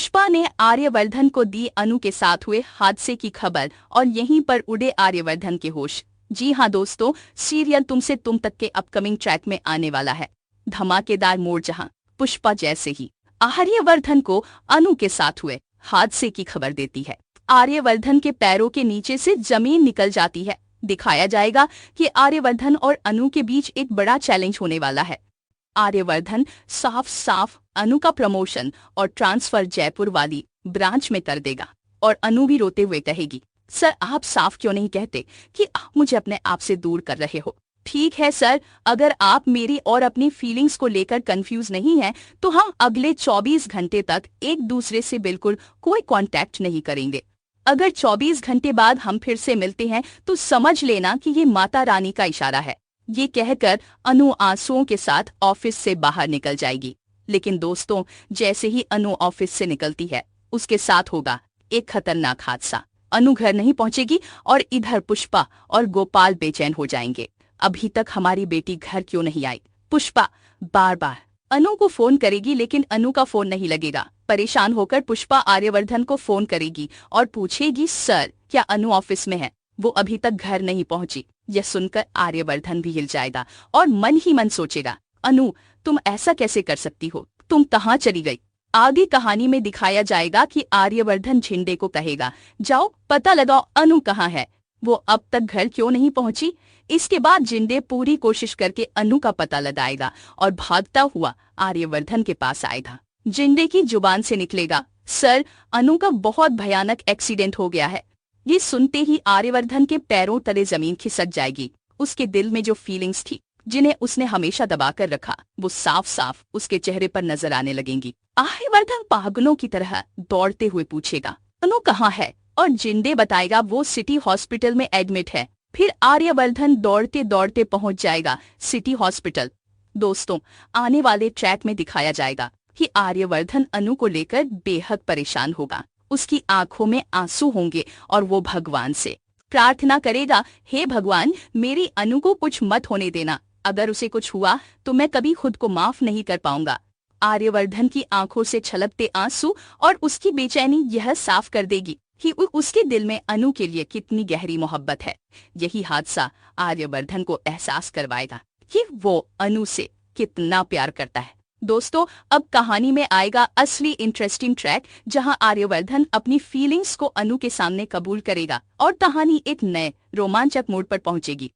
पुष्पा ने आर्यवर्धन को दी अनु के साथ हुए हादसे की खबर और यहीं पर उड़े आर्यवर्धन के होश। जी हां दोस्तों, सीरियल तुमसे तुम तक के अपकमिंग ट्रैक में आने वाला है धमाकेदार मोड़, जहां पुष्पा जैसे ही आर्यवर्धन को अनु के साथ हुए हादसे की खबर देती है, आर्यवर्धन के पैरों के नीचे से जमीन निकल जाती है। दिखाया जाएगा कि आर्यवर्धन और अनु के बीच एक बड़ा चैलेंज होने वाला है। आर्यवर्धन साफ साफ अनु का प्रमोशन और ट्रांसफर जयपुर वाली ब्रांच में कर देगा और अनु भी रोते हुए कहेगी, सर आप साफ क्यों नहीं कहते कि आप मुझे अपने आप से दूर कर रहे हो। ठीक है सर, अगर आप मेरी और अपनी फीलिंग्स को लेकर कंफ्यूज नहीं हैं तो हम अगले 24 घंटे तक एक दूसरे से बिल्कुल कोई कांटेक्ट नहीं करेंगे। अगर 24 घंटे बाद हम फिर से मिलते हैं तो समझ लेना कि ये माता रानी का इशारा है। ये कहकर अनु आंसुओं के साथ ऑफिस से बाहर निकल जाएगी। लेकिन दोस्तों, जैसे ही अनु ऑफिस से निकलती है उसके साथ होगा एक खतरनाक हादसा। अनु घर नहीं पहुंचेगी और इधर पुष्पा और गोपाल बेचैन हो जाएंगे। अभी तक हमारी बेटी घर क्यों नहीं आई। पुष्पा बार बार अनु को फोन करेगी लेकिन अनु का फोन नहीं लगेगा। परेशान होकर पुष्पा आर्यवर्धन को फोन करेगी और पूछेगी, सर क्या अनु ऑफिस में है, वो अभी तक घर नहीं पहुंची। यह सुनकर आर्यवर्धन भी हिल जाएगा और मन ही मन सोचेगा, अनु तुम ऐसा कैसे कर सकती हो, तुम कहाँ चली गई। आगे कहानी में दिखाया जाएगा कि आर्यवर्धन झिंडे को कहेगा, जाओ पता लगाओ अनु कहाँ है, वो अब तक घर क्यों नहीं पहुंची। इसके बाद झिंडे पूरी कोशिश करके अनु का पता लगाएगा और भागता हुआ आर्यवर्धन के पास आएगा। झिंडे की जुबान से निकलेगा, सर अनु का बहुत भयानक एक्सीडेंट हो गया है। ये सुनते ही आर्यवर्धन के पैरों तले जमीन खिसक जाएगी। उसके दिल में जो फीलिंग्स थी जिन्हें उसने हमेशा दबाकर रखा वो साफ साफ उसके चेहरे पर नजर आने लगेंगी। आर्यवर्धन पागलों की तरह दौड़ते हुए पूछेगा, अनु कहाँ है, और झिंडे बताएगा वो सिटी हॉस्पिटल में एडमिट है। फिर आर्यवर्धन दौड़ते दौड़ते पहुंच जाएगा सिटी हॉस्पिटल। दोस्तों, आने वाले ट्रैक में दिखाया जाएगा कि आर्यवर्धन अनु को लेकर बेहद परेशान होगा। उसकी आंखों में आंसू होंगे और वो भगवान से प्रार्थना करेगा, हे भगवान मेरी अनु को कुछ मत होने देना, अगर उसे कुछ हुआ तो मैं कभी खुद को माफ नहीं कर पाऊंगा। आर्यवर्धन की आंखों से छलकते आंसू और उसकी बेचैनी यह साफ कर देगी कि उसके दिल में अनु के लिए कितनी गहरी मोहब्बत है। यही हादसा आर्यवर्धन को एहसास करवाएगा कि वो अनु से कितना प्यार करता है। दोस्तों, अब कहानी में आएगा असली इंटरेस्टिंग ट्रैक, जहां आर्यवर्धन अपनी फीलिंग्स को अनु के सामने कबूल करेगा और कहानी एक नए रोमांचक मोड़ पर पहुंचेगी।